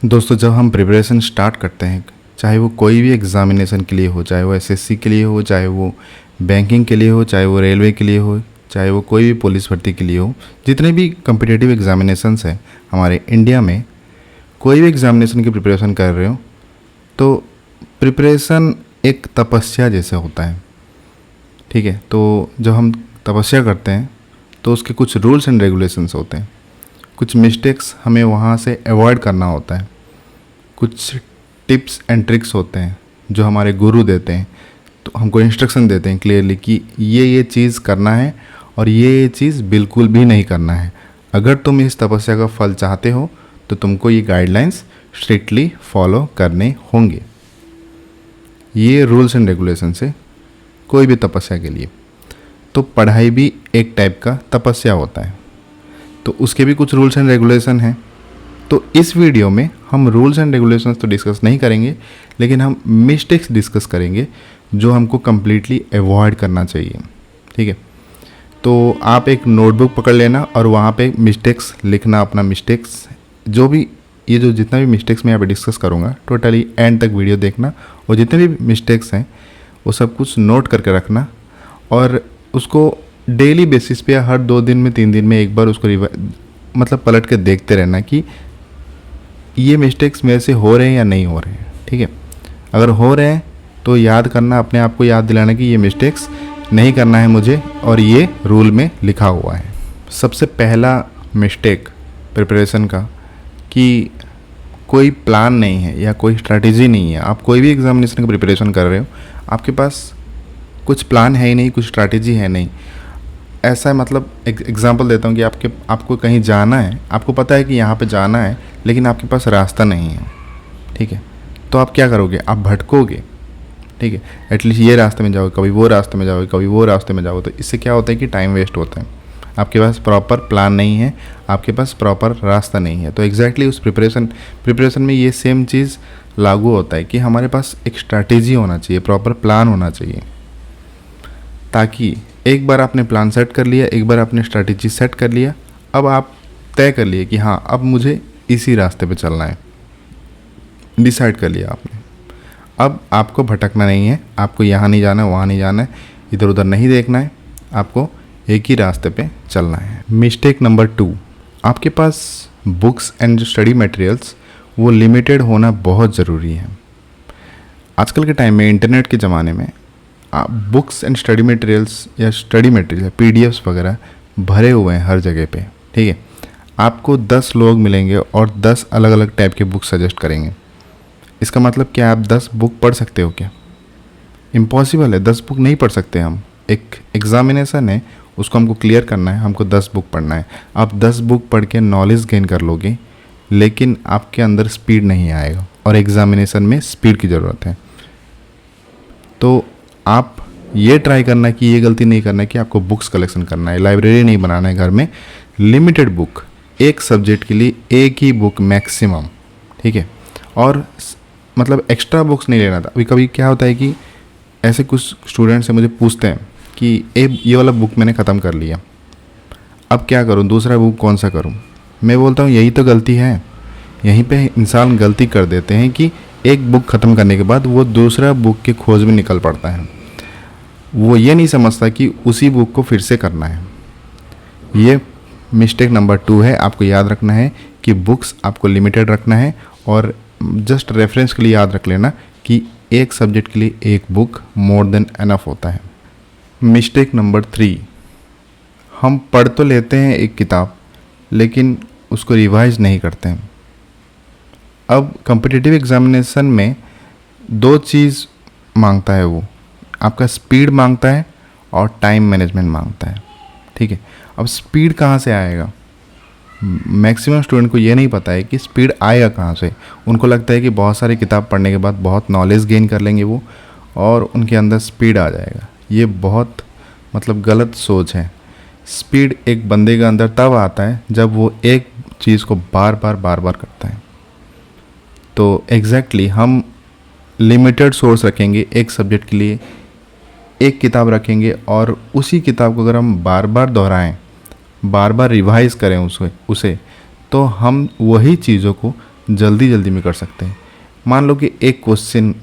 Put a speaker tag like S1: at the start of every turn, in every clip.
S1: दोस्तों, जब हम प्रिपरेशन स्टार्ट करते हैं, चाहे वो कोई भी एग्ज़ामिनेशन के लिए हो, चाहे वो एसएससी के लिए हो, चाहे वो बैंकिंग के लिए हो, चाहे वो रेलवे के लिए हो, चाहे वो कोई भी पुलिस भर्ती के लिए हो, जितने भी कम्पिटिटिव एग्ज़ामिनेशंस हैं हमारे इंडिया में, कोई भी एग्ज़ामिनेशन की प्रिपरेशन कर रहे हो तो प्रिपरेशन एक तपस्या जैसे होता है। ठीक है, तो जब हम तपस्या करते हैं तो उसके कुछ रूल्स एंड रेगुलेशंस होते हैं, कुछ मिस्टेक्स हमें वहाँ से अवॉइड करना होता है, कुछ टिप्स एंड ट्रिक्स होते हैं जो हमारे गुरु देते हैं, तो हमको इंस्ट्रक्शन देते हैं क्लियरली कि ये चीज़ करना है और ये चीज़ बिल्कुल भी नहीं करना है। अगर तुम इस तपस्या का फल चाहते हो तो तुमको ये गाइडलाइंस स्ट्रिक्टली फॉलो करने होंगे। ये रूल्स एंड रेगुलेशन से कोई भी तपस्या के लिए, तो पढ़ाई भी एक टाइप का तपस्या होता है, तो उसके भी कुछ रूल्स एंड रेगुलेशन हैं। तो इस वीडियो में हम रूल्स एंड रेगुलेशंस तो डिस्कस नहीं करेंगे, लेकिन हम मिस्टेक्स डिस्कस करेंगे जो हमको कम्प्लीटली अवॉइड करना चाहिए। ठीक है, तो आप एक नोटबुक पकड़ लेना और वहाँ पे मिस्टेक्स लिखना, अपना मिस्टेक्स जो भी, ये जो जितना भी मिस्टेक्स मैं यहाँ पे डिस्कस करूँगा टोटली एंड तक वीडियो देखना, और जितने भी मिस्टेक्स हैं वो सब कुछ नोट करके रखना और उसको डेली बेसिस पे या हर 2 दिन में 3 दिन में एक बार उसको मतलब पलट के देखते रहना कि ये मिस्टेक्स मेरे से हो रहे हैं या नहीं हो रहे हैं। ठीक है, अगर हो रहे हैं तो याद करना, अपने आप को याद दिलाना कि ये मिस्टेक्स नहीं करना है मुझे और ये रूल में लिखा हुआ है। सबसे पहला मिस्टेक प्रिपरेशन का कि कोई प्लान नहीं है या कोई स्ट्रैटेजी नहीं है। आप कोई भी एग्जामिनेशन का प्रिपरेशन कर रहे हो, आपके पास कुछ प्लान है ही नहीं, कुछ स्ट्रैटेजी है नहीं। ऐसा है, मतलब एग्जांपल देता हूँ कि आपको कहीं जाना है, आपको पता है कि यहाँ पे जाना है, लेकिन आपके पास रास्ता नहीं है। ठीक है, तो आप क्या करोगे? आप भटकोगे। ठीक है, एटलीस्ट ये रास्ते में जाओगे, कभी वो रास्ते में जाओगे, कभी वो रास्ते में जाओगे, तो इससे क्या होता है कि टाइम वेस्ट होता है। आपके पास प्रॉपर प्लान नहीं है, आपके पास प्रॉपर रास्ता नहीं है। तो एग्जैक्टली उस प्रिपरेशन में ये सेम चीज़ लागू होता है कि हमारे पास एक स्ट्रैटेजी होना चाहिए, प्रॉपर प्लान होना चाहिए, ताकि एक बार आपने प्लान सेट कर लिया, एक बार आपने स्ट्रैटेजी सेट कर लिया, अब आप तय कर लिए कि हाँ अब मुझे इसी रास्ते पे चलना है, डिसाइड कर लिया आपने। अब आपको भटकना नहीं है, आपको यहाँ नहीं जाना है, वहाँ नहीं जाना है, इधर उधर नहीं देखना है, आपको एक ही रास्ते पे चलना है। मिस्टेक नंबर 2, आपके पास बुक्स एंड स्टडी मटेरियल्स वो लिमिटेड होना बहुत ज़रूरी है। आजकल के टाइम में, इंटरनेट के ज़माने में, आप बुक्स एंड स्टडी मटेरियल्स या स्टडी मटेरियल पीडीएफ्स वगैरह भरे हुए हैं हर जगह पे। ठीक है, आपको 10 लोग मिलेंगे और 10 अलग अलग टाइप के बुक सजेस्ट करेंगे। इसका मतलब क्या आप 10 बुक पढ़ सकते हो क्या? इम्पॉसिबल है, 10 बुक नहीं पढ़ सकते हम। एक एग्ज़ामिनेशन है, उसको हमको क्लियर करना है, हमको 10 बुक पढ़ना है। आप 10 बुक पढ़ के नॉलेज गेन कर लोगे, लेकिन आपके अंदर स्पीड नहीं आएगा, और एग्ज़ामिनेशन में स्पीड की ज़रूरत है। तो आप ये ट्राई करना कि ये गलती नहीं करना कि आपको बुक्स कलेक्शन करना है, लाइब्रेरी नहीं बनाना है घर में, लिमिटेड बुक, एक सब्जेक्ट के लिए एक ही बुक मैक्सिमम। ठीक है, और मतलब एक्स्ट्रा बुक्स नहीं लेना था। अभी कभी क्या होता है कि ऐसे कुछ स्टूडेंट्स से मुझे पूछते हैं कि ये वाला बुक मैंने ख़त्म कर लिया, अब क्या करूँ, दूसरा बुक कौन सा करूँ? मैं बोलता हूँ यही तो गलती है। यहीं पे इंसान गलती कर देते हैं कि एक बुक ख़त्म करने के बाद वो दूसरा बुक के खोज में निकल पड़ता है। वो ये नहीं समझता कि उसी बुक को फिर से करना है। ये मिस्टेक नंबर 2 है। आपको याद रखना है कि बुक्स आपको लिमिटेड रखना है, और जस्ट रेफरेंस के लिए याद रख लेना कि एक सब्जेक्ट के लिए एक बुक मोर देन एनफ होता है। मिस्टेक नंबर 3, हम पढ़ तो लेते हैं एक किताब, लेकिन उसको रिवाइज नहीं करते हैं। अब कॉम्पिटिटिव एग्जामिनेशन में 2 चीज़ मांगता है, वो आपका स्पीड मांगता है और टाइम मैनेजमेंट मांगता है। ठीक है, अब स्पीड कहाँ से आएगा? मैक्सिमम स्टूडेंट को ये नहीं पता है कि स्पीड आएगा कहाँ से। उनको लगता है कि बहुत सारी किताब पढ़ने के बाद बहुत नॉलेज गेन कर लेंगे वो, और उनके अंदर स्पीड आ जाएगा। ये बहुत मतलब गलत सोच है। स्पीड एक बंदे के अंदर तब आता है जब वो एक चीज़ को बार बार करता है। तो एग्जैक्टली हम लिमिटेड सोर्स रखेंगे एक सब्जेक्ट के लिए, एक किताब रखेंगे, और उसी किताब को अगर हम बार बार दोहराएं, बार बार रिवाइज करें उसे, तो हम वही चीज़ों को जल्दी जल्दी में कर सकते हैं। मान लो कि एक क्वेश्चन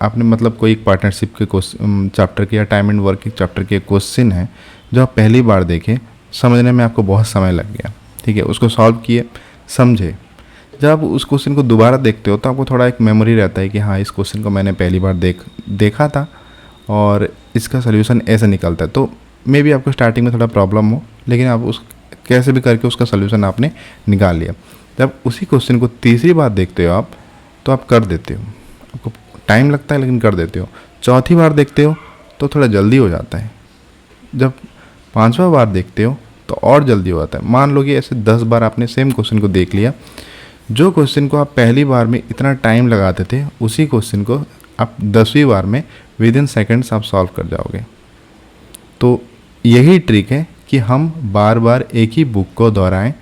S1: आपने मतलब कोई एक पार्टनरशिप के क्वेश्चन चैप्टर के या टाइम एंड वर्क के चैप्टर के क्वेश्चन है जो आप पहली बार देखे, समझने में आपको बहुत समय लग गया, ठीक है, उसको सॉल्व किए, समझे। जब आप उस क्वेश्चन को दोबारा देखते हो तो आपको थोड़ा एक मेमोरी रहता है कि हाँ इस क्वेश्चन को मैंने पहली बार देखा था और इसका सल्यूशन ऐसे निकलता है। तो मे बी आपको स्टार्टिंग में थोड़ा प्रॉब्लम हो, लेकिन आप उस कैसे भी करके उसका सल्यूशन आपने निकाल लिया। जब उसी क्वेश्चन को तीसरी बार देखते हो आप तो आप कर देते हो, आपको टाइम लगता है लेकिन कर देते हो। चौथी बार देखते हो तो थोड़ा जल्दी हो जाता है। जब पांचवा बार देखते हो तो और जल्दी हो जाता है। मान लो कि ऐसे 10 बार आपने सेम क्वेश्चन को देख लिया, जो क्वेश्चन को आप पहली बार में इतना टाइम लगाते थे उसी क्वेश्चन को आप 10वीं बार में विद इन सेकेंड्स आप सॉल्व कर जाओगे। तो यही ट्रिक है कि हम बार बार एक ही बुक को दोहराएं,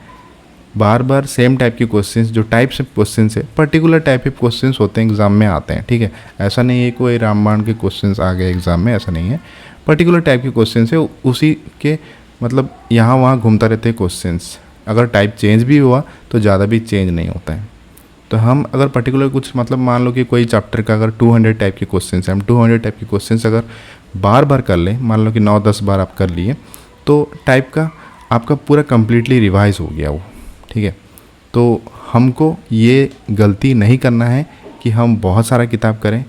S1: बार बार सेम टाइप के क्वेश्चंस, जो टाइप्स ऑफ क्वेश्चंस है, पर्टिकुलर टाइप ऑफ क्वेश्चंस होते हैं एग्जाम में आते हैं, ठीक है। ऐसा नहीं है कोई रामबाण के क्वेश्चंस आ गए एग्जाम में, ऐसा नहीं है। पर्टिकुलर टाइप के क्वेश्चंस है, उसी के मतलब यहाँ वहाँ घूमता रहते हैं क्वेश्चंस। अगर टाइप चेंज भी हुआ तो ज़्यादा भी चेंज नहीं होता है। तो हम अगर पर्टिकुलर कुछ मतलब मान लो कि कोई चैप्टर का अगर 200 टाइप के क्वेश्चंस हैं, हम 200 टाइप के क्वेश्चंस अगर बार बार कर लें, मान लो कि 9-10 बार आप कर लिए, तो टाइप का आपका पूरा कम्प्लीटली रिवाइज हो गया वो, ठीक है। तो हमको ये गलती नहीं करना है कि हम बहुत सारा किताब करें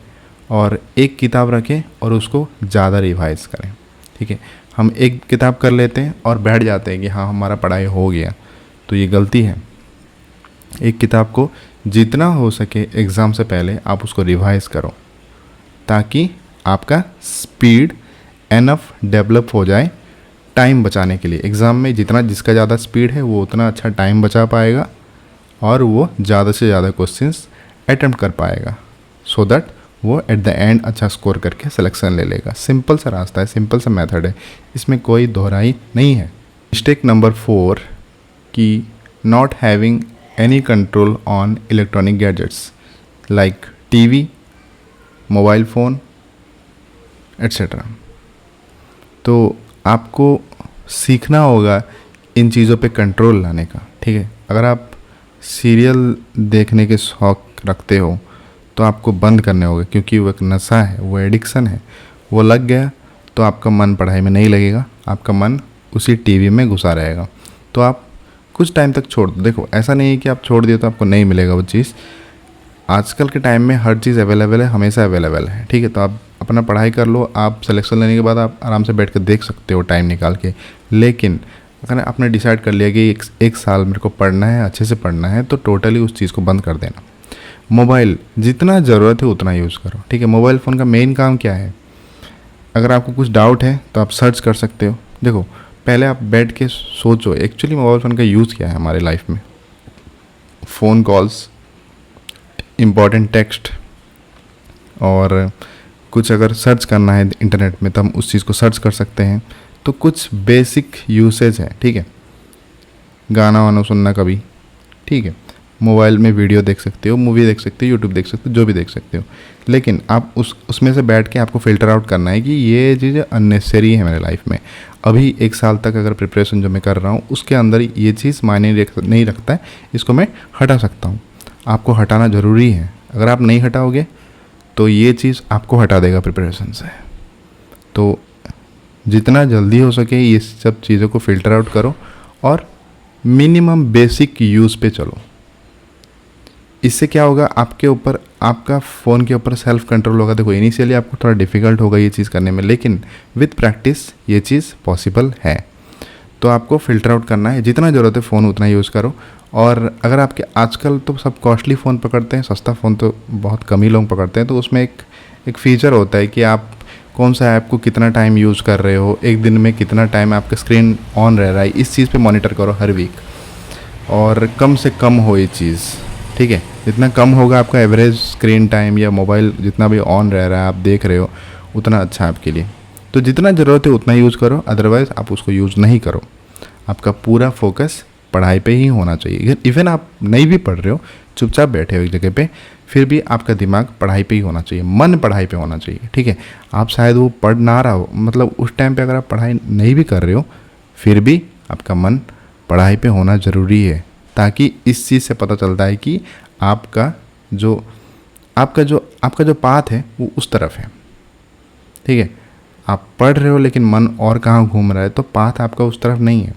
S1: और एक किताब रखें और उसको ज़्यादा रिवाइज करें, ठीक है। हम एक किताब कर लेते हैं और बैठ जाते हैं कि हाँ हमारा पढ़ाई हो गया, तो ये गलती है। एक किताब को जितना हो सके एग्ज़ाम से पहले आप उसको रिवाइज करो, ताकि आपका स्पीड एनफ डेवलप हो जाए टाइम बचाने के लिए। एग्ज़ाम में जितना जिसका ज़्यादा स्पीड है वो उतना अच्छा टाइम बचा पाएगा और वो ज़्यादा से ज़्यादा क्वेश्चंस अटेम्प्ट कर पाएगा, सो दैट वो एट द एंड अच्छा स्कोर करके सिलेक्शन ले लेगा। सिंपल सा रास्ता है, सिंपल सा मेथड है, इसमें कोई दोहराई नहीं है। मिस्टेक नंबर 4 कि not having any control on electronic gadgets like TV, mobile phone etcetera. तो आपको सीखना होगा इन चीज़ों पे कंट्रोल लाने का, ठीक है। अगर आप सीरियल देखने के शौक़ रखते हो तो आपको बंद करने होगा, क्योंकि वो एक नशा है, वो एडिक्शन है। वो लग गया तो आपका मन पढ़ाई में नहीं लगेगा, आपका मन उसी टीवी में घुसा रहेगा। तो आप कुछ टाइम तक छोड़ दो। देखो ऐसा नहीं है कि आप छोड़ दिए तो आपको नहीं मिलेगा वो चीज़। आजकल के टाइम में हर चीज़ अवेलेबल है, हमेशा अवेलेबल है, ठीक है। तो आप अपना पढ़ाई कर लो, आप सिलेक्शन लेने के बाद आप आराम से बैठ कर देख सकते हो टाइम निकाल के। लेकिन अगर आपने डिसाइड कर लिया कि एक साल मेरे को पढ़ना है, अच्छे से पढ़ना है, तो टोटली उस चीज़ को बंद कर देना। मोबाइल जितना ज़रूरत है उतना यूज़ करो, ठीक है। मोबाइल फ़ोन का मेन काम क्या है? अगर आपको कुछ डाउट है तो आप सर्च कर सकते हो। देखो पहले आप बैठ के सोचो एक्चुअली मोबाइल फ़ोन का यूज़ क्या है हमारे लाइफ में। फ़ोन कॉल्स, इम्पॉर्टेंट टेक्स्ट, और कुछ अगर सर्च करना है इंटरनेट में तो हम उस चीज़ को सर्च कर सकते हैं। तो कुछ बेसिक यूसेज है, ठीक है। गाना वाना सुनना कभी, ठीक है। मोबाइल में वीडियो देख सकते हो, मूवी देख सकते हो, यूट्यूब देख सकते हो, जो भी देख सकते हो। लेकिन आप उसमें से बैठ के आपको फ़िल्टर आउट करना है कि ये चीज़ अननेसेसरी है मेरे लाइफ में। अभी एक साल तक अगर प्रिपरेशन जो मैं कर रहा हूँ उसके अंदर ये चीज़ मायने नहीं रखता है, इसको मैं हटा सकता हूँ। आपको हटाना ज़रूरी है। अगर आप नहीं हटाओगे तो ये चीज़ आपको हटा देगा प्रिपरेशन से। तो जितना जल्दी हो सके ये सब चीज़ों को फ़िल्टर आउट करो और मिनिमम बेसिक यूज़ पे चलो। इससे क्या होगा, आपके ऊपर, आपका फ़ोन के ऊपर सेल्फ कंट्रोल होगा। देखो इनिशियली आपको थोड़ा डिफ़िकल्ट होगा ये चीज़ करने में, लेकिन विथ प्रैक्टिस ये चीज़ पॉसिबल है। तो आपको फ़िल्टर आउट करना है, जितना ज़रूरत है फ़ोन उतना यूज़ करो। और अगर आपके आजकल तो सब कॉस्टली फ़ोन पकड़ते हैं, सस्ता फ़ोन तो बहुत कम ही लोग पकड़ते हैं। तो उसमें एक फ़ीचर होता है कि आप कौन सा ऐप को कितना टाइम यूज़ कर रहे हो, एक दिन में कितना टाइम आपका स्क्रीन ऑन रह रहा है, इस चीज़ पे मॉनिटर करो हर वीक। और कम से कम हो ये चीज़, ठीक है। जितना कम होगा आपका एवरेज स्क्रीन टाइम या मोबाइल जितना भी ऑन रह रहा है आप देख रहे हो, उतना अच्छा है आपके लिए। तो जितना ज़रूरत है उतना यूज़ करो, अदरवाइज़ आप उसको यूज़ नहीं करो। आपका पूरा फोकस पढ़ाई पे ही होना चाहिए। इवन आप नहीं भी पढ़ रहे हो, चुपचाप बैठे हो एक जगह पे, फिर भी आपका दिमाग पढ़ाई पे ही होना चाहिए, मन पढ़ाई पे होना चाहिए, ठीक है। आप शायद वो पढ़ ना रहा हो, मतलब उस टाइम पे अगर आप पढ़ाई नहीं भी कर रहे हो, फिर भी आपका मन पढ़ाई पे होना ज़रूरी है, ताकि इस चीज़ से पता चलता है कि आपका जो पाथ है वो उस तरफ है, ठीक है। आप पढ़ रहे हो लेकिन मन और कहाँ घूम रहा है, तो पाथ आपका उस तरफ नहीं है।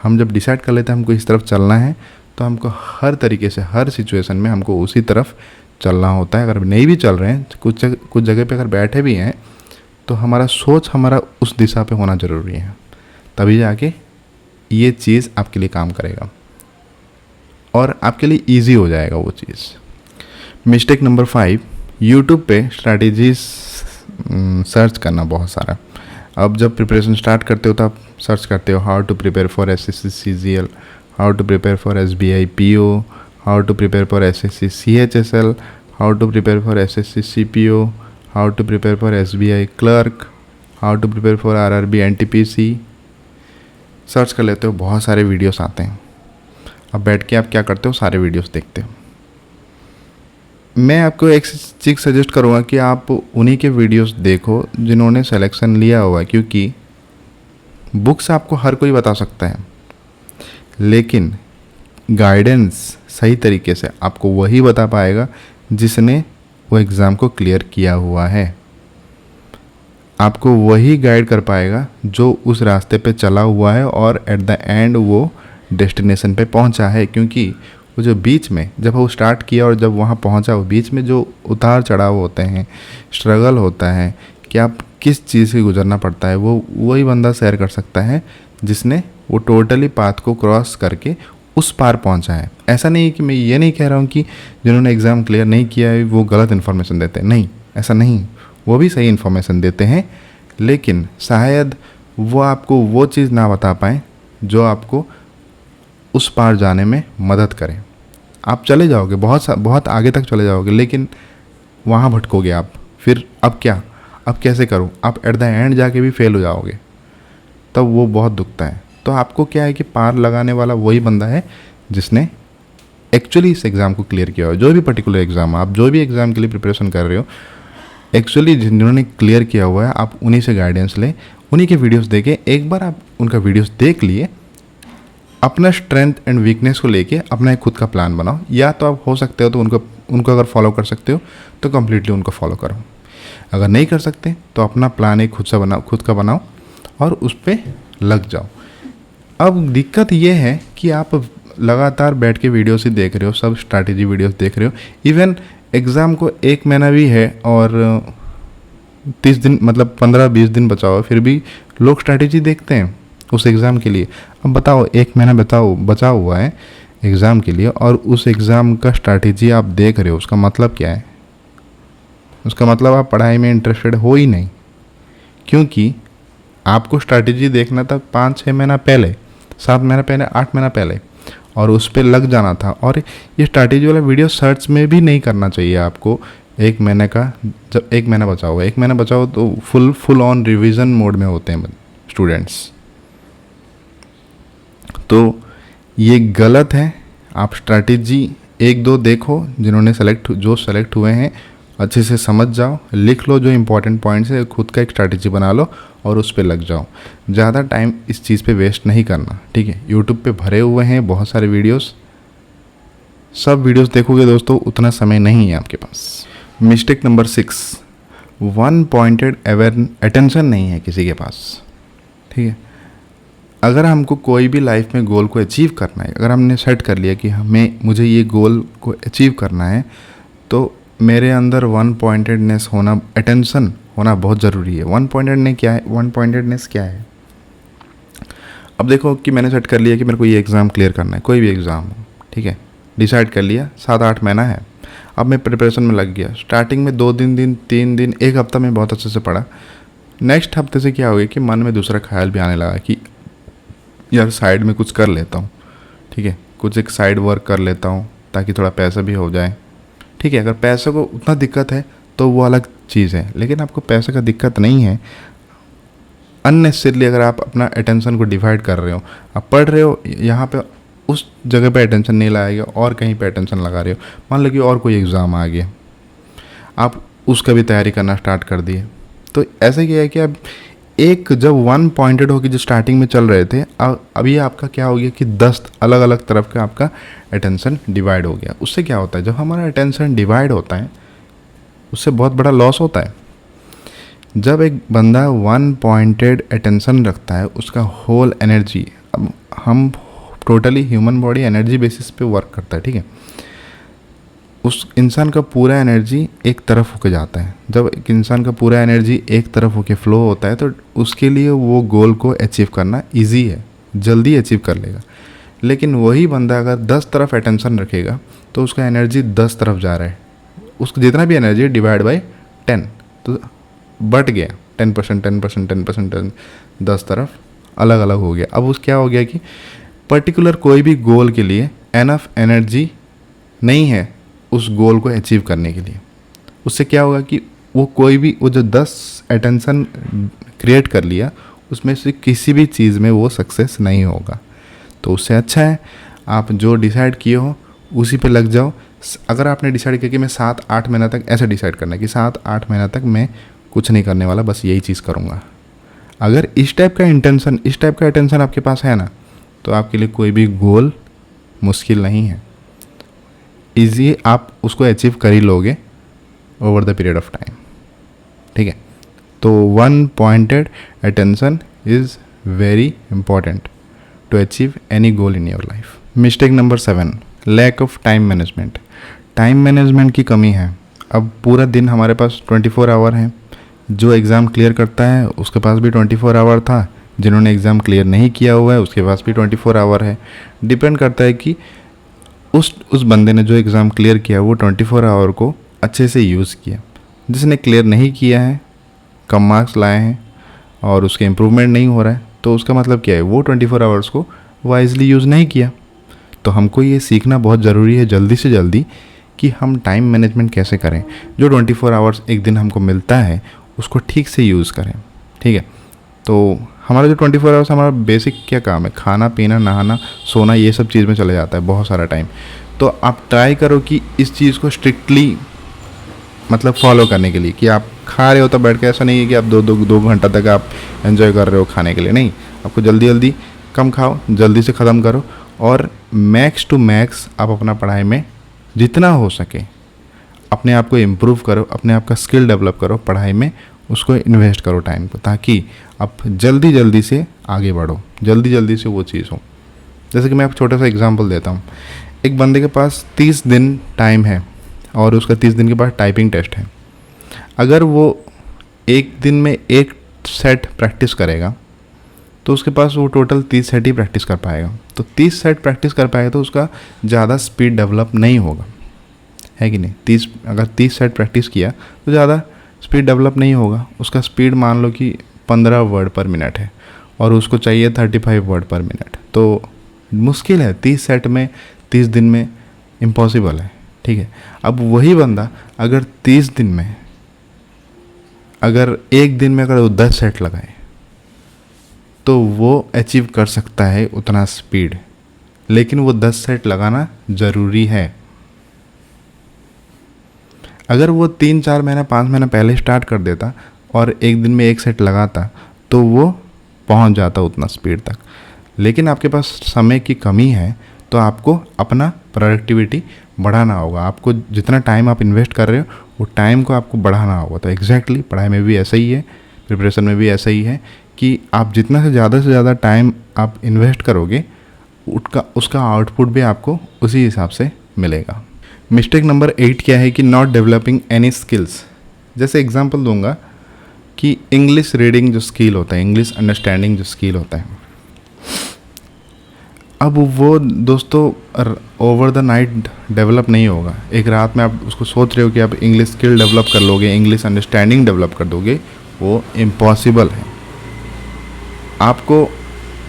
S1: हम जब डिसाइड कर लेते हैं हमको इस तरफ चलना है, तो हमको हर तरीके से हर सिचुएशन में हमको उसी तरफ चलना होता है। अगर नहीं भी चल रहे हैं, कुछ जगह पे अगर बैठे भी हैं, तो हमारा सोच हमारा उस दिशा पे होना ज़रूरी है, तभी जाके ये चीज़ आपके लिए काम करेगा और आपके लिए इजी हो जाएगा वो चीज़। मिस्टेक नंबर 5, यूट्यूब पे स्ट्रैटेजीज सर्च करना बहुत सारा। अब जब प्रिपरेशन स्टार्ट करते हो तो आप सर्च करते हो how to prepare for SSC CGL, how to prepare for SBI PO, how to prepare for SSC CHSL, how to prepare for SSC CPO, how to prepare for SBI clerk, how to prepare for RRB NTPC. Search कर लेते हो, बहुत सारे videos आते हैं। अब बैठ के आप क्या करते हो, सारे वीडियोस देखते हो। मैं आपको एक चीज़ सजेस्ट करूँगा कि आप उन्हीं के वीडियोस देखो जिन्होंने सिलेक्शन लिया हुआ है, क्योंकि बुक्स आपको हर कोई बता सकता है, लेकिन गाइडेंस सही तरीके से आपको वही बता पाएगा जिसने वो एग्ज़ाम को क्लियर किया हुआ है। आपको वही गाइड कर पाएगा जो उस रास्ते पे चला हुआ है और एट द एंड वो डेस्टिनेशन पे पहुंचा है। क्योंकि वो जो बीच में जब वो स्टार्ट किया और जब वहाँ पहुँचा, वो बीच में जो उतार चढ़ाव होते हैं, स्ट्रगल होता है कि आप किस चीज़ से गुजरना पड़ता है, वो वही बंदा शेयर कर सकता है जिसने वो टोटली पाथ को क्रॉस करके उस पार पहुंचा है। ऐसा नहीं है कि मैं ये नहीं कह रहा हूँ कि जिन्होंने एग्ज़ाम क्लियर नहीं किया है वो गलत इन्फॉर्मेशन देते हैं, नहीं, ऐसा नहीं। वो भी सही इन्फॉर्मेशन देते हैं, लेकिन शायद वो आपको वो चीज़ ना बता पाएँ जो आपको उस पार जाने में मदद करें। आप चले जाओगे बहुत आगे तक चले जाओगे, लेकिन वहाँ भटकोगे आप। फिर अब क्या, अब कैसे करूँ, आप एट द एंड जाके भी फेल हो जाओगे, तब वो बहुत दुखता है। तो आपको क्या है कि पार लगाने वाला वही बंदा है जिसने एक्चुअली इस एग्ज़ाम को क्लियर किया हो। जो भी पर्टिकुलर एग्ज़ाम, आप जो भी एग्ज़ाम के लिए प्रिपरेशन कर रहे हो, एक्चुअली जिन्होंने क्लियर किया हुआ है, आप उन्हीं से गाइडेंस लें, उन्हीं के वीडियोस देखें। एक बार आप उनका वीडियोस देख लिए, अपना स्ट्रेंथ एंड वीकनेस को लेके अपना एक खुद का प्लान बनाओ। या तो आप हो सकते हो तो उनको अगर फॉलो कर सकते हो तो कम्प्लीटली उनको फॉलो करो। अगर नहीं कर सकते तो अपना प्लान एक खुद का बनाओ और उस पर लग जाओ। अब दिक्कत ये है कि आप लगातार बैठ के वीडियोस ही देख रहे हो, सब स्ट्रैटेजी वीडियोस देख रहे हो। इवन एग्ज़ाम को 1 महीना भी है और 30 दिन मतलब 15-20 दिन बचा हुआ, फिर भी लोग स्ट्रैटेजी देखते हैं उस एग्ज़ाम के लिए। अब बताओ, 1 महीना बचा हुआ है एग्ज़ाम के लिए और उस एग्ज़ाम का स्ट्रैटेजी आप देख रहे हो, उसका मतलब क्या है? उसका मतलब आप पढ़ाई में इंटरेस्टेड हो ही नहीं, क्योंकि आपको स्ट्रैटेजी देखना था 5-6 महीना पहले, 7 महीना पहले, 8 महीना पहले, और उस पर लग जाना था। और ये स्ट्रैटेजी वाला वीडियो सर्च में भी नहीं करना चाहिए आपको 1 महीने का। जब 1 महीना बचा हो, 1 महीना बचा हो तो फुल ऑन रिवीजन मोड में होते हैं स्टूडेंट्स, तो ये गलत है। आप स्ट्रैटेजी 1-2 देखो, जिन्होंने जो सेलेक्ट हुए हैं अच्छे से समझ जाओ, लिख लो जो इंपॉर्टेंट पॉइंट्स है, खुद का एक स्ट्रैटेजी बना लो और उस पे लग जाओ। ज़्यादा टाइम इस चीज़ पे वेस्ट नहीं करना, ठीक है। यूट्यूब पे भरे हुए हैं बहुत सारे वीडियोस, सब वीडियोस देखोगे दोस्तों उतना समय नहीं है आपके पास। मिस्टेक नंबर 6, 1 पॉइंटेड अटेंशन नहीं है किसी के पास, ठीक है। अगर हमको कोई भी लाइफ में गोल को अचीव करना है, अगर हमने सेट कर लिया कि मुझे ये गोल को अचीव करना है, तो मेरे अंदर 1 पॉइंटेडनेस होना, अटेंशन होना बहुत ज़रूरी है। 1 पॉइंटेडनेस क्या है? अब देखो कि मैंने सेट कर लिया कि मेरे को ये एग्ज़ाम क्लियर करना है, कोई भी एग्ज़ाम हो, ठीक है, डिसाइड कर लिया, 7-8 महीना है, अब मैं प्रिपरेशन में लग गया। स्टार्टिंग में 2-3 दिन, 3 दिन, 1 हफ्ता में बहुत अच्छे से पढ़ा। नेक्स्ट हफ्ते से क्या हो गया कि मन में दूसरा ख्याल भी आने लगा कि यार साइड में कुछ कर लेता हूँ, ठीक है, कुछ एक साइड वर्क कर लेता हूँ ताकि थोड़ा पैसा भी हो जाए, ठीक है। अगर पैसे को उतना दिक्कत है तो वो अलग चीज़ है, लेकिन आपको पैसे का दिक्कत नहीं है, अननेसेसरीली अगर आप अपना अटेंशन को डिवाइड कर रहे हो, आप पढ़ रहे हो, यहाँ पे उस जगह पे अटेंशन नहीं लगाएगा और कहीं पे अटेंशन लगा रहे हो। मान लो कि और कोई एग्ज़ाम आ गया, आप उसका भी तैयारी करना स्टार्ट कर दिए, तो ऐसे क्या है कि अब एक जब वन पॉइंटेड होकर जो स्टार्टिंग में चल रहे थे, अभी आपका क्या हो गया कि 10 अलग अलग तरफ का आपका अटेंशन डिवाइड हो गया। उससे क्या होता है, जब हमारा अटेंशन डिवाइड होता है उससे बहुत बड़ा लॉस होता है। जब एक बंदा वन पॉइंटेड अटेंशन रखता है, उसका होल एनर्जी, अब हम totally human body energy basis पे वर्क करता है, ठीक है। उस इंसान का पूरा एनर्जी एक तरफ होके जाता है। जब एक इंसान का पूरा एनर्जी एक तरफ होके फ्लो होता है तो उसके लिए वो गोल को अचीव करना इजी है, जल्दी अचीव कर लेगा। लेकिन वही बंदा अगर 10 तरफ अटेंशन रखेगा तो उसका एनर्जी 10 तरफ जा रहा है, उसका जितना भी एनर्जी डिवाइड बाय 10, तो बढ़ गया 10%, 10%, 10%, 10 तरफ अलग अलग हो गया। अब उस क्या हो गया कि पर्टिकुलर कोई भी गोल के लिए एनफ एनर्जी नहीं है उस गोल को अचीव करने के लिए। उससे क्या होगा कि वो कोई भी, वो जो 10 अटेंशन क्रिएट कर लिया उसमें से किसी भी चीज़ में वो सक्सेस नहीं होगा। तो उससे अच्छा है आप जो डिसाइड किए हो उसी पे लग जाओ। अगर आपने डिसाइड किया कि मैं 7-8 महीना तक, ऐसा डिसाइड करना है कि 7-8 महीना तक मैं कुछ नहीं करने वाला, बस यही चीज़ करूँगा। अगर इस टाइप का अटेंशन आपके पास है ना, तो आपके लिए कोई भी गोल मुश्किल नहीं है, ईजी आप उसको अचीव कर ही लोगे over the period of time, ठीक है। तो one pointed attention is very important to achieve any goal in your life. Mistake number 7, lack of time management. Time management की कमी है। अब पूरा दिन हमारे पास 24 आवर है। जो एग्ज़ाम क्लियर करता है उसके पास भी 24 आवर था, जिन्होंने एग्ज़ाम क्लियर नहीं किया हुआ है उसके पास भी 24 आवर है। डिपेंड करता है कि उस बंदे ने जो एग्ज़ाम क्लियर किया वो 24 आवर को अच्छे से यूज़ किया। जिसने क्लियर नहीं किया है, कम मार्क्स लाए हैं और उसके इम्प्रूवमेंट नहीं हो रहा है, तो उसका मतलब क्या है, वो 24 आवर्स को वाइजली यूज़ नहीं किया। तो हमको ये सीखना बहुत ज़रूरी है जल्दी से जल्दी कि हम टाइम मैनेजमेंट कैसे करें। जो 24 आवर्स एक दिन हमको मिलता है उसको ठीक से यूज़ करें, ठीक है। तो हमारा जो 24 आवर्स, हमारा बेसिक क्या काम है, खाना पीना नहाना सोना, ये सब चीज़ में चले जाता है बहुत सारा टाइम। तो आप ट्राई करो कि इस चीज़ को स्ट्रिक्टली मतलब फॉलो करने के लिए, कि आप खा रहे हो तो बैठ के, ऐसा नहीं है कि आप दो घंटा तक आप एंजॉय कर रहे हो खाने के लिए, नहीं। आपको जल्दी जल्दी कम खाओ, जल्दी से ख़त्म करो, और मैक्स टू मैक्स आप अपना पढ़ाई में जितना हो सके अपने आप को इम्प्रूव करो, अपने आप का स्किल डेवलप करो, पढ़ाई में उसको इन्वेस्ट करो टाइम को, ताकि आप जल्दी जल्दी से आगे बढ़ो, जल्दी जल्दी से वो चीज़ हो। जैसे कि मैं एक छोटा सा एग्जांपल देता हूँ। एक बंदे के पास 30 दिन टाइम है और उसका 30 दिन के बाद टाइपिंग टेस्ट है। अगर वो एक दिन में एक सेट प्रैक्टिस करेगा तो उसके पास वो टोटल 30 सेट ही प्रैक्टिस कर पाएगा। तो 30 सेट प्रैक्टिस कर पाएगा तो उसका ज़्यादा स्पीड डेवलप नहीं होगा, है कि नहीं। अगर 30 सेट प्रैक्टिस किया तो ज़्यादा स्पीड डेवलप नहीं होगा। उसका स्पीड मान लो कि 15 वर्ड पर मिनट है और उसको चाहिए 35 वर्ड पर मिनट, तो मुश्किल है 30 सेट में 30 दिन में, इम्पॉसिबल है, ठीक है। अब वही बंदा अगर 30 दिन में, अगर एक दिन में अगर वो 10 सेट लगाए तो वो अचीव कर सकता है उतना स्पीड, लेकिन वो 10 सेट लगाना ज़रूरी है। अगर वो 3-4 महीना 5 महीना पहले स्टार्ट कर देता और एक दिन में एक सेट लगाता तो वो पहुंच जाता उतना स्पीड तक। लेकिन आपके पास समय की कमी है, तो आपको अपना प्रोडक्टिविटी बढ़ाना होगा। आपको जितना टाइम आप इन्वेस्ट कर रहे हो वो टाइम को आपको बढ़ाना होगा। तो एग्जैक्टली पढ़ाई में भी ऐसा ही है, प्रिपरेशन में भी ऐसा ही है कि आप जितना से ज़्यादा टाइम आप इन्वेस्ट करोगे उसका आउटपुट भी आपको उसी हिसाब से मिलेगा। मिस्टेक नंबर 8 क्या है कि नॉट डेवलपिंग एनी स्किल्स। जैसे एग्जांपल दूंगा कि इंग्लिश रीडिंग जो स्किल होता है, इंग्लिश अंडरस्टैंडिंग जो स्किल होता है, अब वो दोस्तों ओवर द नाइट डेवलप नहीं होगा। एक रात में आप उसको सोच रहे हो कि आप इंग्लिश स्किल डेवलप कर लोगे, इंग्लिश अंडरस्टैंडिंग डेवलप कर दोगे, वो इम्पॉसिबल है। आपको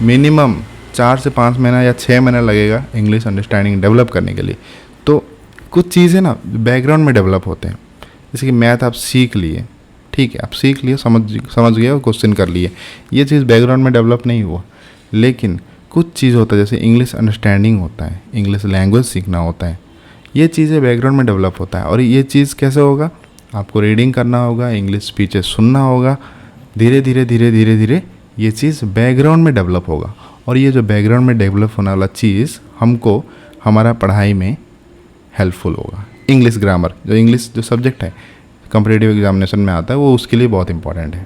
S1: मिनिमम 4 से 5 महीना या 6 महीना लगेगा इंग्लिश अंडरस्टैंडिंग डेवलप करने के लिए। तो कुछ चीज़ें ना बैकग्राउंड में डेवलप होते हैं। जैसे कि मैथ आप सीख लिए, ठीक है, आप सीख लिए, समझ गए और क्वेश्चन कर लिए, ये चीज़ बैकग्राउंड में डेवलप नहीं हुआ। लेकिन कुछ चीज़ होता है जैसे इंग्लिश अंडरस्टैंडिंग होता है, इंग्लिश लैंग्वेज सीखना होता है, ये चीज़ें बैकग्राउंड में डेवलप होता है। और ये चीज़ कैसे होगा, आपको रीडिंग करना होगा, इंग्लिश स्पीचेस सुनना होगा, धीरे धीरे धीरे धीरे धीरे ये चीज़ बैकग्राउंड में डेवलप होगा, और ये जो बैकग्राउंड में डेवलप होने वाला चीज़ हमको हमारा पढ़ाई में हेल्पफुल होगा। इंग्लिश ग्रामर, जो सब्जेक्ट है कॉम्पिटिटिव एग्जामिनेशन में आता है, वो उसके लिए बहुत इंपॉर्टेंट है।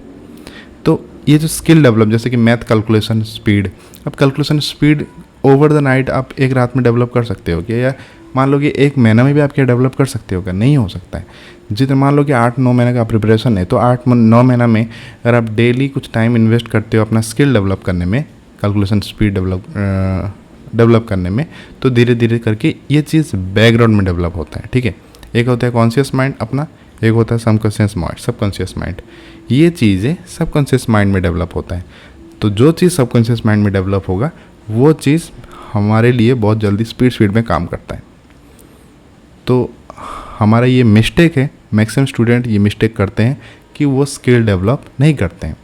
S1: तो ये जो स्किल डेवलप, जैसे कि मैथ कैलकुलेशन स्पीड, अब calculation speed over the night आप एक रात में डेवलप कर सकते हो क्या? या मान लो कि एक महीना में भी आप क्या डेवलप कर सकते हो क्या? नहीं हो सकता है। जितना मान लो कि 8-9 महीने का प्रिपरेशन है, तो 8-9 महीना में अगर आप डेली कुछ टाइम इन्वेस्ट करते हो अपना स्किल डेवलप करने में, कैलकुलेशन स्पीड डेवलप करने में, तो धीरे धीरे करके ये चीज़ बैकग्राउंड में डेवलप होता है। ठीक है, एक होता है कॉन्शियस माइंड अपना, एक होता है सबकॉन्शियस माइंड। ये चीज़ें सबकॉन्शियस माइंड में डेवलप होता है। तो जो चीज़ सबकॉन्शियस माइंड में डेवलप होगा वो चीज़ हमारे लिए बहुत जल्दी स्पीड में काम करता है। तो हमारा ये मिस्टेक है, मैक्सिमम स्टूडेंट ये मिस्टेक करते हैं कि वो स्किल डेवलप नहीं करते हैं,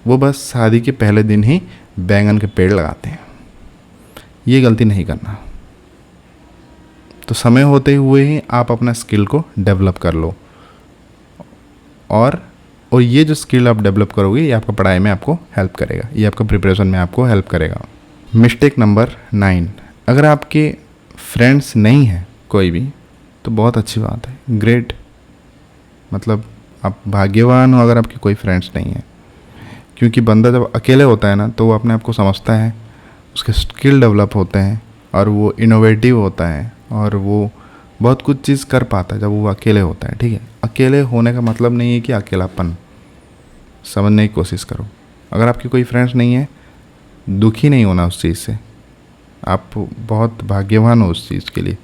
S1: वो बस शादी के पहले दिन ही बैंगन के पेड़ लगाते हैं। ये गलती नहीं करना। तो समय होते हुए ही आप अपना स्किल को डेवलप कर लो, और ये जो स्किल आप डेवलप करोगे ये आपका पढ़ाई में आपको हेल्प करेगा, ये आपका प्रिपरेशन में आपको हेल्प करेगा। मिस्टेक नंबर 9, अगर आपके फ्रेंड्स नहीं हैं कोई भी तो बहुत अच्छी बात है, ग्रेट, मतलब आप भाग्यवान हो अगर आपके कोई फ्रेंड्स नहीं है। क्योंकि बंदा जब अकेले होता है ना तो वो अपने आप को समझता है, उसके स्किल डेवलप होते हैं और वो इनोवेटिव होता है और वो बहुत कुछ चीज़ कर पाता है जब वो अकेले होता है। ठीक है, अकेले होने का मतलब नहीं है कि अकेलापन, समझने की कोशिश करो। अगर आपके कोई फ्रेंड्स नहीं है, दुखी नहीं होना उस चीज़ से, आप बहुत भाग्यवान हो उस चीज़ के लिए,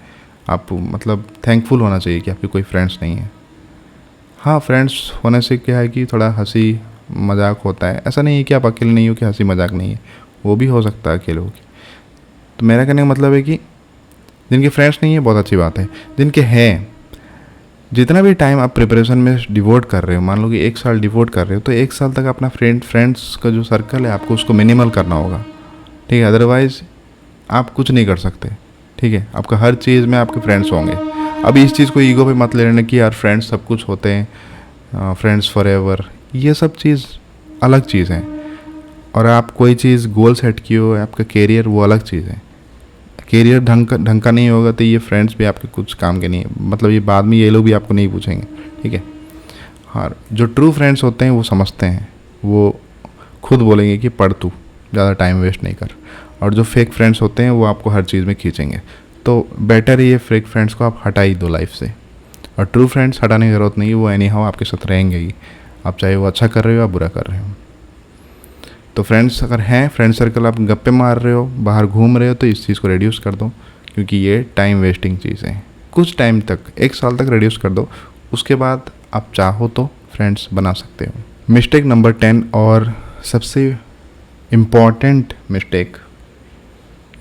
S1: आप मतलब थैंकफुल होना चाहिए कि आपके कोई फ्रेंड्स नहीं है। हाँ, फ्रेंड्स होने से क्या है कि थोड़ा हंसी मजाक होता है, ऐसा नहीं है कि आप अकेले नहीं हो कि हंसी मजाक नहीं है, वो भी हो सकता है अकेले हो के। तो मेरा कहने का मतलब है कि जिनके फ्रेंड्स नहीं है बहुत अच्छी बात है, जिनके हैं, जितना भी टाइम आप प्रिपरेशन में डिवोट कर रहे हो, मान लो कि 1 साल डिवोट कर रहे हो, तो 1 साल तक अपना फ्रेंड्स का जो सर्कल है आपको उसको मिनिमल करना होगा। ठीक है, अदरवाइज़ आप कुछ नहीं कर सकते। ठीक है, आपका हर चीज़ में आपके फ्रेंड्स होंगे। अब इस चीज़ को ईगो पे मत लेने कि यार फ्रेंड्स सब कुछ होते हैं, फ्रेंड्स फॉरएवर, ये सब चीज़ अलग चीज़ है। और आप कोई चीज़ गोल सेट किए हो, आपका कैरियर, वो अलग चीज़ है। कैरियर ढंग का नहीं होगा तो ये फ्रेंड्स भी आपके कुछ काम के नहीं है, मतलब ये बाद में ये लोग भी आपको नहीं पूछेंगे। ठीक है, हाँ, जो ट्रू फ्रेंड्स होते हैं वो समझते हैं, वो खुद बोलेंगे कि पढ़ तू, ज़्यादा टाइम वेस्ट नहीं कर। और जो फेक फ्रेंड्स होते हैं वो आपको हर चीज़ में खींचेंगे। तो बेटर है ये फेक फ्रेंड्स को आप हटा ही दो लाइफ से, और ट्रू फ्रेंड्स हटाने की ज़रूरत नहीं है, वो एनी हाउ आपके साथ रहेंगे ही, आप चाहे वो अच्छा कर रहे हो या बुरा कर रहे हो। तो फ्रेंड्स अगर हैं, फ्रेंड सर्कल आप गप्पे मार रहे हो, बाहर घूम रहे हो, तो इस चीज़ को रिड्यूस कर दो, क्योंकि ये टाइम वेस्टिंग चीज़ है। कुछ टाइम तक, 1 साल तक रिड्यूस कर दो, उसके बाद आप चाहो तो फ्रेंड्स बना सकते हो। मिस्टेक नंबर 10 और सबसे इम्पॉर्टेंट मिस्टेक,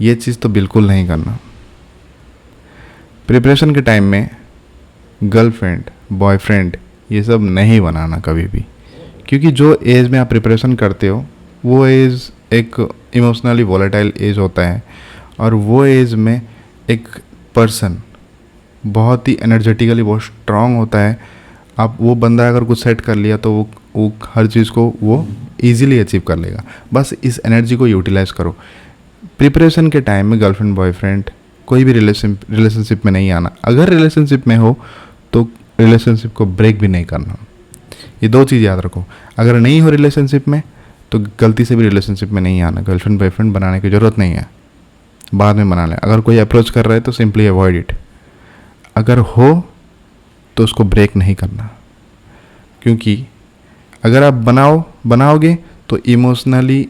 S1: ये चीज़ तो बिल्कुल नहीं करना। प्रिपरेशन के टाइम में गर्लफ्रेंड, बॉयफ्रेंड ये सब नहीं बनाना कभी भी, क्योंकि जो एज में आप प्रिपरेशन करते हो वो एज एक इमोशनली वॉलेटाइल एज होता है, और वो एज में एक पर्सन बहुत ही एनर्जेटिकली बहुत स्ट्रांग होता है। आप वो बंदा अगर कुछ सेट कर लिया तो वो हर चीज़ को वो इजीली अचीव कर लेगा। बस इस एनर्जी को यूटिलाइज करो। प्रिपरेशन के टाइम में गर्लफ्रेंड, बॉयफ्रेंड, कोई भी रिलेशनशिप में नहीं आना। अगर रिलेशनशिप में हो तो रिलेशनशिप को ब्रेक भी नहीं करना। ये 2 चीज़ याद रखो। अगर नहीं हो रिलेशनशिप में तो गलती से भी रिलेशनशिप में नहीं आना। गर्लफ्रेंड बॉयफ्रेंड बनाने की ज़रूरत नहीं है, बाद में बना लें। अगर कोई अप्रोच कर रहा है तो सिंपली अवॉइड इट। अगर हो तो उसको ब्रेक नहीं करना, क्योंकि अगर आप बनाओगे तो इमोशनली,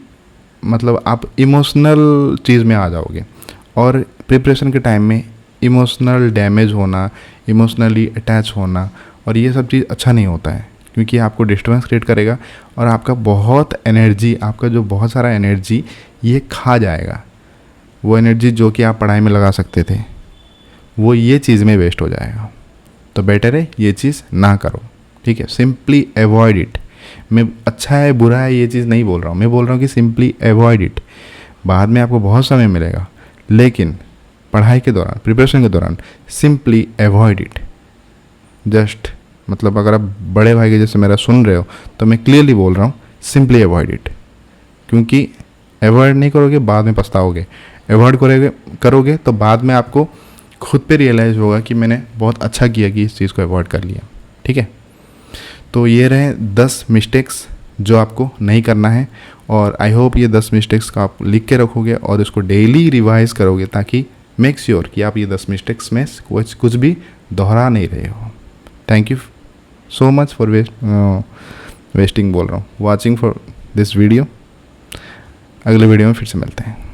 S1: मतलब आप इमोशनल चीज़ में आ जाओगे, और प्रिपरेशन के टाइम में इमोशनल डैमेज होना, इमोशनली अटैच होना, और ये सब चीज़ अच्छा नहीं होता है, क्योंकि आपको डिस्टर्बेंस क्रिएट करेगा और आपका बहुत एनर्जी, आपका जो बहुत सारा एनर्जी ये खा जाएगा। वो एनर्जी जो कि आप पढ़ाई में लगा सकते थे वो ये चीज़ में वेस्ट हो जाएगा। तो बेटर है ये चीज़ ना करो। ठीक है, सिंपली अवॉइड इट। मैं अच्छा है बुरा है ये चीज़ नहीं बोल रहा हूँ, मैं बोल रहा हूँ कि सिंपली अवॉइड इट। बाद में आपको बहुत समय मिलेगा, लेकिन पढ़ाई के दौरान, प्रिपरेशन के दौरान सिंपली अवॉइड इट। जस्ट मतलब अगर आप बड़े भाई के जैसे मेरा सुन रहे हो तो मैं क्लियरली बोल रहा हूँ, सिंपली अवॉइड इट। क्योंकि अवॉइड नहीं करोगे बाद में पछताओगे, अवॉइड करोगे तो बाद में आपको खुद पे रियलाइज़ होगा कि मैंने बहुत अच्छा किया कि इस चीज़ को अवॉइड कर लिया। ठीक है, तो ये रहे 10 मिस्टेक्स जो आपको नहीं करना है, और आई होप ये 10 मिस्टेक्स का आप लिख के रखोगे और इसको डेली रिवाइज करोगे, ताकि मेक श्योर कि आप ये 10 मिस्टेक्स में कुछ भी दोहरा नहीं रहे हो। Thank you so much for wasting बोल रहा हूँ, वॉचिंग फॉर दिस वीडियो। अगले वीडियो में फिर से मिलते हैं।